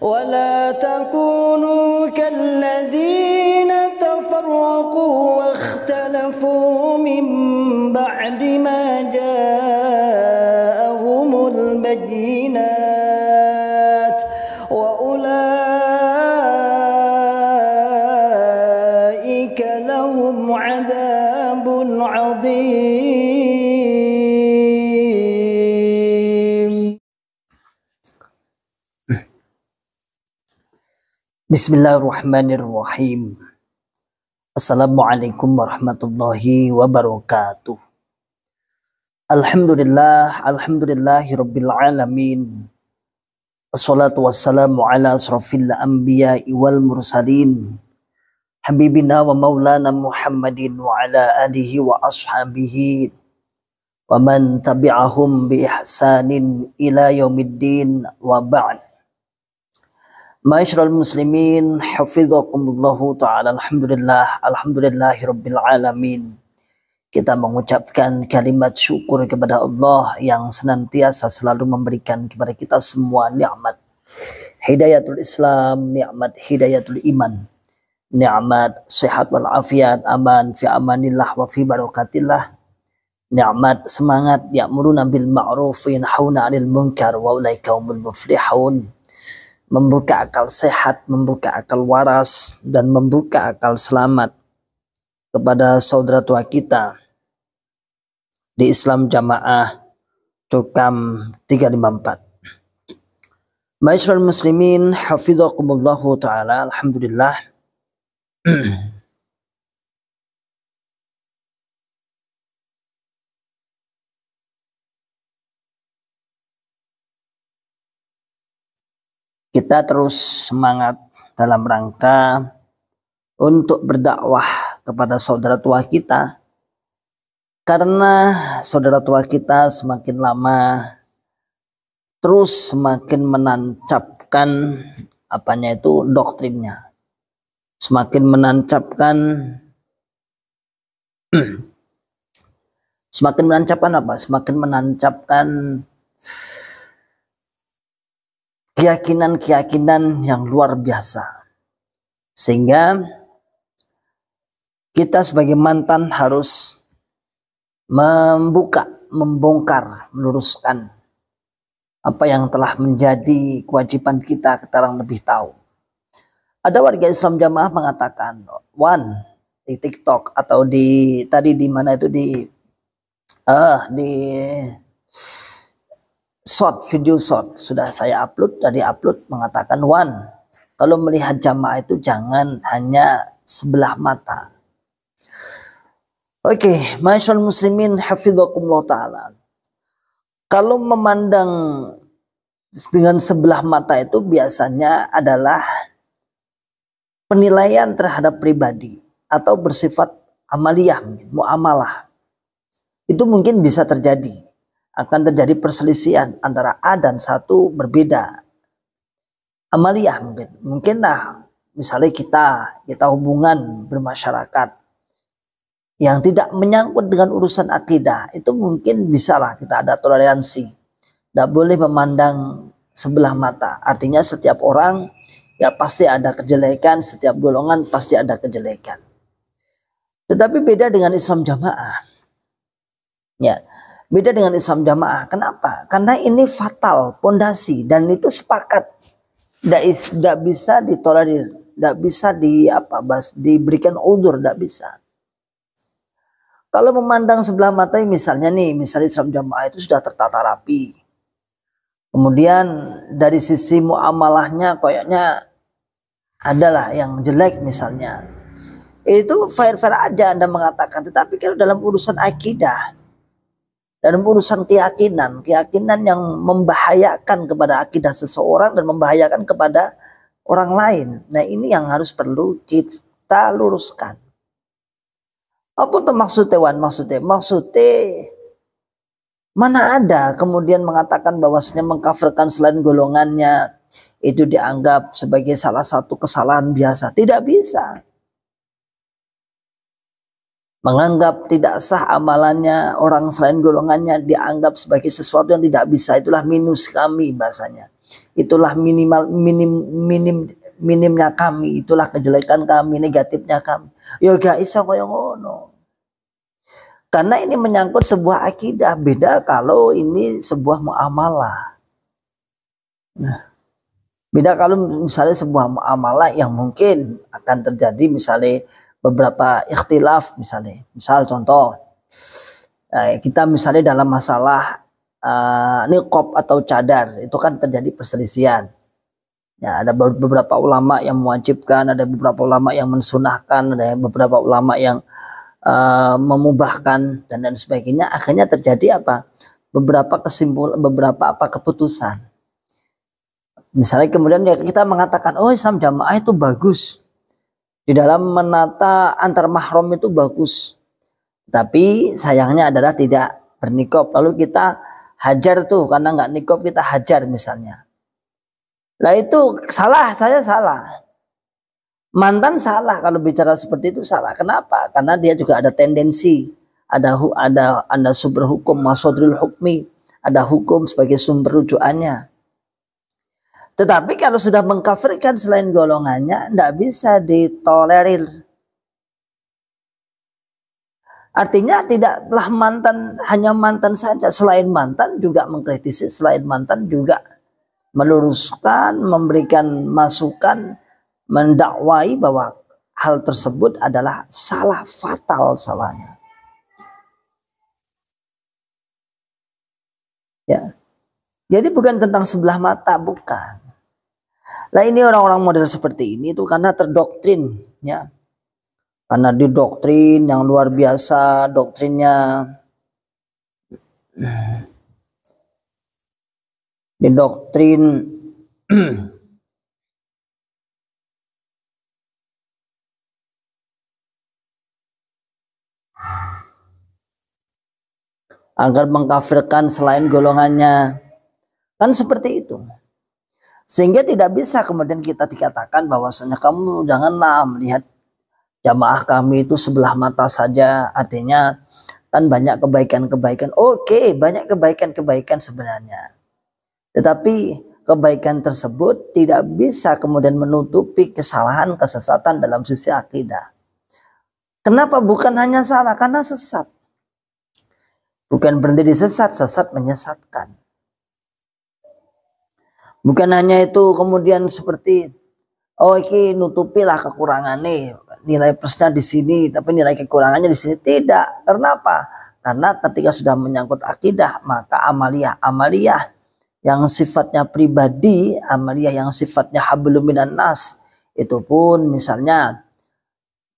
ولا تكونوا كالذين تفرقوا واختلفوا من بعد ما جاءهم البينات وأولئك لهم عذاب عظيم. Bismillahirrahmanirrahim. Assalamualaikum warahmatullahi wabarakatuh. Alhamdulillahi rabbil alamin. Assalatu wassalamu ala asrafil anbiya'i wal mursalin. Habibina wa maulana Muhammadin wa ala alihi wa ashabihi wa man tabi'ahum bi ihsanin ila yaumiddin wa ba'd. Ma'asyiral muslimin, hafizakumullahu ta'ala. Alhamdulillahi rabbil alamin. Kita mengucapkan kalimat syukur kepada Allah yang senantiasa selalu memberikan kepada kita semua nikmat hidayatul Islam, nikmat hidayatul iman, nikmat sehat wal afiat, aman fi amanillah wa fi barakatillah, nikmat semangat ya'muruna bil ma'ruf wa yanhauna 'anil munkar wa ulaika humul muflihun. Membuka akal sehat, membuka akal waras, dan membuka akal selamat kepada saudara tua kita di Islam Jamaah Cukam 354. Ma'asyiral muslimin, hafizakumullahu ta'ala. Alhamdulillah. Kita terus semangat dalam rangka untuk berdakwah kepada saudara tua kita, karena saudara tua kita semakin lama terus semakin menancapkan doktrinnya, semakin menancapkan keyakinan-keyakinan yang luar biasa, sehingga kita sebagai mantan harus membongkar, meluruskan apa yang telah menjadi kewajiban kita lebih tahu. Ada warga Islam Jamaah mengatakan, Wan, di TikTok atau di video short sudah saya upload, mengatakan, Wan, kalau melihat jamaah itu jangan hanya sebelah mata. Oke, ma'asyiral muslimin, hafizakumullah ta'ala. Kalau memandang dengan sebelah mata itu biasanya adalah penilaian terhadap pribadi atau bersifat amaliyah, muamalah. Itu mungkin bisa terjadi. Akan terjadi perselisihan antara A dan satu berbeda. Amaliyah mungkin misalnya kita hubungan bermasyarakat yang tidak menyangkut dengan urusan akidah, itu mungkin bisalah kita ada toleransi. Tidak boleh memandang sebelah mata. Artinya setiap orang ya pasti ada kejelekan, setiap golongan pasti ada kejelekan. Tetapi beda dengan Islam Jamaah. Ya. Beda dengan Islam Jamaah. Kenapa? Karena ini fatal, pondasi, dan itu sepakat. Tidak bisa ditolerir, tidak bisa diberikan uzur, tidak bisa. Kalau memandang sebelah mata, misalnya Islam Jamaah itu sudah tertata rapi. Kemudian dari sisi muamalahnya kayaknya adalah yang jelek misalnya. Itu fair-fair aja Anda mengatakan. Tetapi kalau dalam urusan akidah, dalam urusan keyakinan yang membahayakan kepada akidah seseorang dan membahayakan kepada orang lain. Nah, ini yang perlu kita luruskan. Apa tuh maksudnya, Wan? Maksudnya mana ada kemudian mengatakan bahwasanya mengkafirkan selain golongannya itu dianggap sebagai salah satu kesalahan biasa. Tidak bisa. Menganggap tidak sah amalannya orang selain golongannya dianggap sebagai sesuatu yang tidak bisa. Itulah minus kami bahasanya. itulah minimnya kami, itulah kejelekan kami, negatifnya kami. Ya gak iso kaya ngono. Karena ini menyangkut sebuah akidah. Beda kalau ini sebuah muamalah. Nah, beda kalau misalnya sebuah muamalah yang mungkin akan terjadi misalnya beberapa ikhtilaf misalnya. Misal contoh, kita misalnya dalam masalah niqab atau cadar, itu kan terjadi perselisihan. Ya, ada beberapa ulama yang mewajibkan, ada beberapa ulama yang mensunahkan, ada beberapa ulama yang memubahkan dan sebagainya. Akhirnya terjadi apa? Beberapa kesimpulan, beberapa keputusan. Misalnya kemudian kita mengatakan, oh Islam jamaah itu bagus, di dalam menata antar mahram itu bagus, tapi sayangnya adalah tidak berniqab. Lalu kita hajar tuh, karena nggak niqab kita hajar misalnya. Lah itu salah, saya salah. Mantan salah kalau bicara seperti itu salah. Kenapa? Karena dia juga ada tendensi, ada sumber hukum, masodrul hukmi, ada hukum sebagai sumber rujukannya. Tetapi kalau sudah mengkafirkan selain golongannya, tidak bisa ditolerir. Artinya tidaklah mantan hanya mantan saja, selain mantan juga mengkritisi, selain mantan juga meluruskan, memberikan masukan, mendakwai bahwa hal tersebut adalah salah, fatal salahnya. Ya. Jadi bukan tentang sebelah mata, bukan. Nah ini orang-orang model seperti ini itu karena terdoktrin, ya. Karena didoktrin yang luar biasa, doktrinnya didoktrin agar mengkafirkan selain golongannya, kan seperti itu. Sehingga tidak bisa kemudian kita dikatakan bahwasanya kamu janganlah melihat jamaah kami itu sebelah mata saja. Artinya kan banyak kebaikan-kebaikan. Oke, banyak kebaikan-kebaikan sebenarnya. Tetapi kebaikan tersebut tidak bisa kemudian menutupi kesalahan, kesesatan dalam sisi akidah. Kenapa bukan hanya salah? Karena sesat. Bukan berhenti di sesat, sesat menyesatkan. Bukan hanya itu kemudian seperti oh ini nutupilah kekurangannya, nilai plusnya di sini tapi nilai kekurangannya di sini. Tidak. Kenapa? Karena ketika sudah menyangkut akidah, maka amaliyah yang sifatnya pribadi, amaliyah yang sifatnya hablum minan nas, itu pun misalnya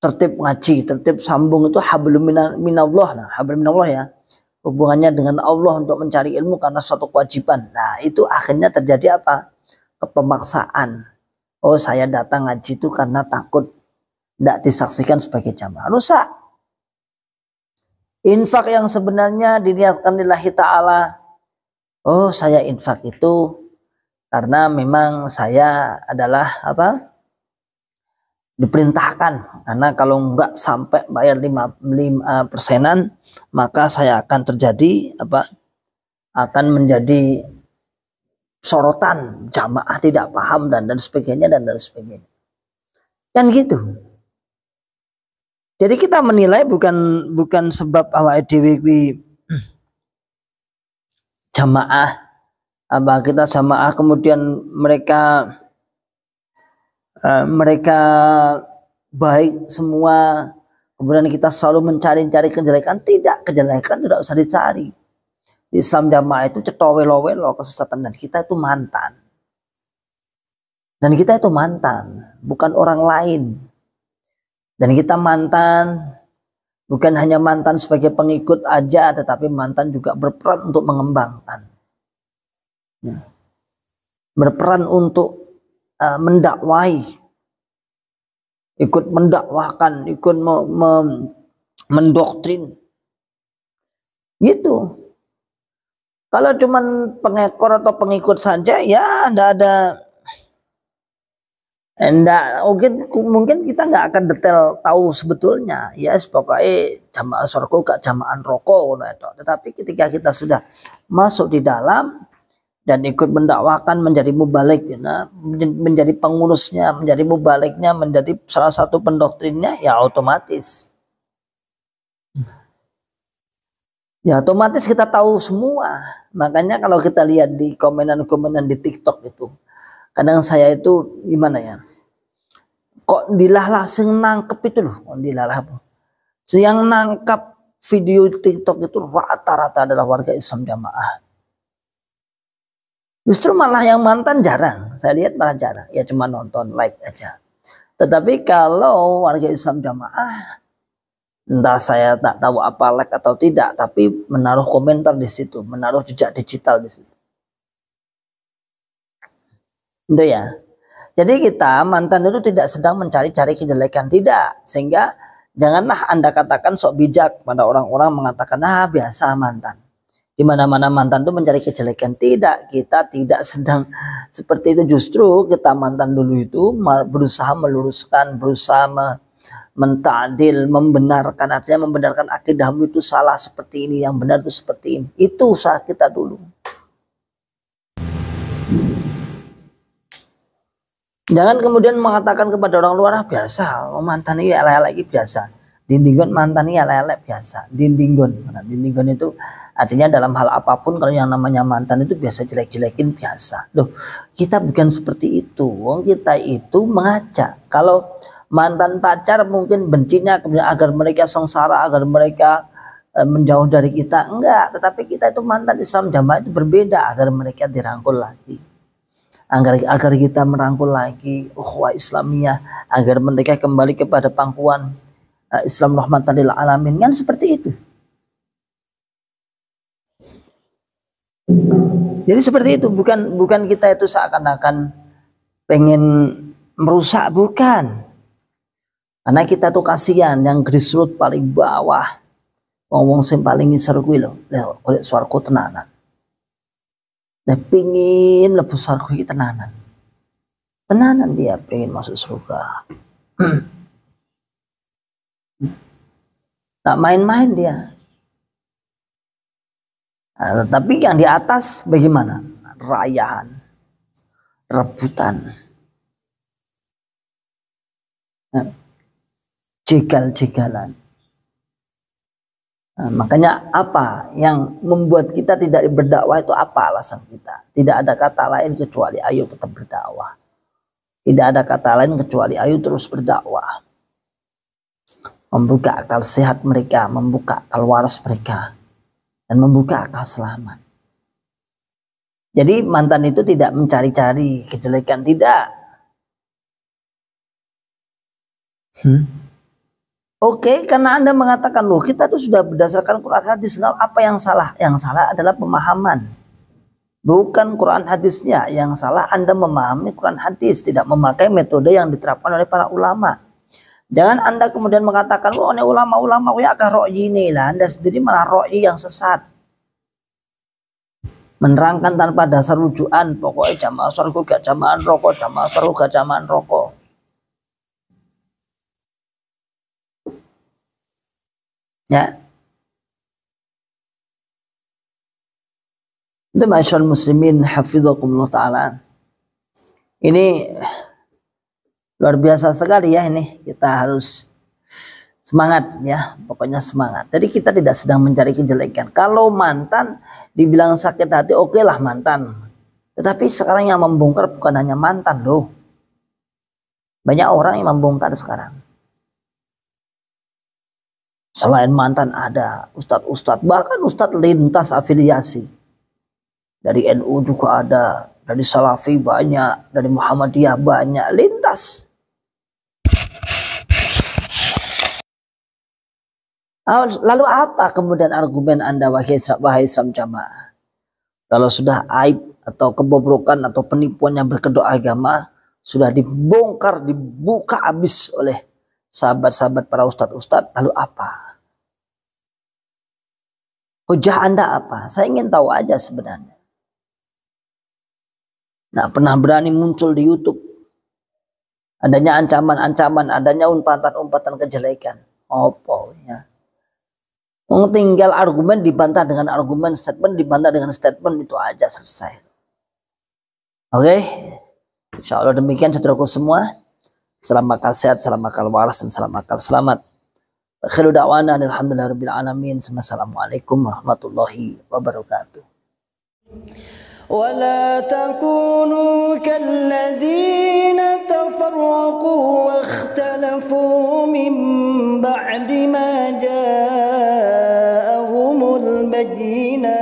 tertib ngaji, tertib sambung itu hablum minallah. Nah, hablum minallah ya, hubungannya dengan Allah untuk mencari ilmu karena suatu kewajiban. Nah itu akhirnya terjadi apa? Pemaksaan. Oh saya datang ngaji itu karena takut tidak disaksikan sebagai jamaah. Rusak. Infak yang sebenarnya diniatkan lillahi ta'ala. Oh saya infak itu karena memang saya adalah apa? Diperintahkan. Karena kalau enggak sampai bayar 5%, maka saya akan terjadi apa? Akan menjadi sorotan, jamaah tidak paham dan sebagainya dan sebagainya. Kan gitu. Jadi kita menilai bukan sebab awake dhewe jamaah, apa kita jamaah kemudian mereka baik semua, kemudian kita selalu mencari kejelekan. Tidak, kejelekan tidak usah dicari. Di Islam jamaah itu cetowelo-welo kesesatan, dan kita itu mantan. Dan kita itu mantan, bukan orang lain. Dan kita mantan, bukan hanya mantan sebagai pengikut aja, tetapi mantan juga berperan untuk mengembangkan. Ya. Berperan untuk mendakwai, ikut mendakwahkan, ikut mendoktrin. Gitu. Kalau cuman pengekor atau pengikut saja, ya mungkin kita nggak akan detail tahu sebetulnya. Ya, pokoknya jamaah sorko gak jamaah rokok. Tetapi ketika kita sudah masuk di dalam, dan ikut mendakwakan, menjadi mubalik, menjadi pengurusnya, menjadi mubaliknya, menjadi salah satu pendoktrinnya, ya otomatis kita tahu semua. Makanya kalau kita lihat di komenan-komenan di TikTok itu, kadang saya itu gimana ya, kok dilalah sing nangkep itu loh, dilalah yang nangkap video TikTok itu rata-rata adalah warga Islam Jamaah. Justru malah yang mantan jarang, saya lihat malah jarang, ya cuma nonton, like aja. Tetapi kalau warga Islam Jamaah, entah saya tak tahu apa like atau tidak, tapi menaruh komentar di situ, menaruh jejak digital di situ. Itu ya. Jadi kita mantan itu tidak sedang mencari-cari kejelekan, tidak. Sehingga janganlah Anda katakan sok bijak pada orang-orang mengatakan biasa mantan. Di mana-mana mantan itu mencari kejelekan. Tidak, kita tidak sedang seperti itu. Justru kita mantan dulu itu berusaha meluruskan, berusaha mentadil, membenarkan, artinya membenarkan akidahmu itu salah seperti ini, yang benar itu seperti ini. Itu usaha kita dulu. Jangan kemudian mengatakan kepada orang luar biasa, mantan ini lagi biasa. Dindinggon mantan ini lelek biasa. Dindinggon itu artinya dalam hal apapun kalau yang namanya mantan itu biasa jelek-jelekin biasa. Loh, kita bukan seperti itu. Wong kita itu mengajak. Kalau mantan pacar mungkin bencinya kemudian agar mereka sengsara, agar mereka menjauh dari kita. Enggak, tetapi kita itu mantan Islam Jamaah itu berbeda agar mereka dirangkul lagi. Agar kita merangkul lagi ukhuwah Islamiyah, agar mereka kembali kepada pangkuan Islam rahmatan lil alamin, kan seperti itu. Jadi seperti itu, bukan kita itu seakan-akan pengen merusak, bukan. Karena kita tuh kasihan yang grassroots paling bawah, wong sing paling ngisor kuwi lho, golek swarga tenanan. Nah, pingin lebu swarga iki tenanan. Tenanan dia pengen masuk surga. Tak main-main dia. Nah, tapi yang di atas bagaimana? Rayahan, rebutan, jegal-jegalan. Nah, makanya apa yang membuat kita tidak berdakwah itu apa alasan kita? Tidak ada kata lain kecuali ayo tetap berdakwah. Tidak ada kata lain kecuali ayo terus berdakwah. Membuka akal sehat mereka, membuka akal waras mereka, dan membuka akal selamat. Jadi mantan itu tidak mencari-cari kejelekan, tidak. Oke, karena Anda mengatakan loh kita tuh sudah berdasarkan Quran hadis, apa yang salah? Yang salah adalah pemahaman, bukan Quran hadisnya. Yang salah Anda memahami Quran hadis, tidak memakai metode yang diterapkan oleh para ulama. Jangan Anda kemudian mengatakan, oh ini ulama-ulama ya akah ro'yi ini lah. Anda sendiri malah ro'yi yang sesat. Menerangkan tanpa dasar rujukan, pokoknya jamaah surga gak jamaah rokok, jamaah surga gak jamaah rokok. Ya. Itu masyarakat muslimin hafizakumullah ta'ala. Ini luar biasa sekali ya ini. Kita harus semangat ya. Pokoknya semangat. Jadi kita tidak sedang mencari kejelekan. Kalau mantan dibilang sakit hati, oke lah mantan. Tetapi sekarang yang membongkar bukan hanya mantan loh. Banyak orang yang membongkar sekarang. Selain mantan ada ustadz-ustadz. Bahkan ustadz lintas afiliasi. Dari NU juga ada. Dari Salafi banyak. Dari Muhammadiyah banyak. Lintas. Lalu apa kemudian argumen Anda wahai Islam Jamaah? Kalau sudah aib atau kebobrokan atau penipuan yang berkedok agama sudah dibongkar, dibuka habis oleh sahabat-sahabat para ustadz-ustadz, lalu apa? Hujah Anda apa? Saya ingin tahu aja sebenarnya. Nggak pernah berani muncul di YouTube. Adanya ancaman-ancaman, adanya umpatan-umpatan kejelekan. Apa ya? Tinggal argumen dibantah dengan argumen, statement dibantah dengan statement, itu aja selesai. Oke, insya Allah demikian saudaraku semua. Salam akal sehat, salam akal waras, dan salam akal selamat. Akhiru da'wana alhamdulillahirabbil alamin. Assalamualaikum warahmatullahi wabarakatuh. ولا تكونوا كالذين تفرقوا واختلفوا من بعد ما جاءهم البينات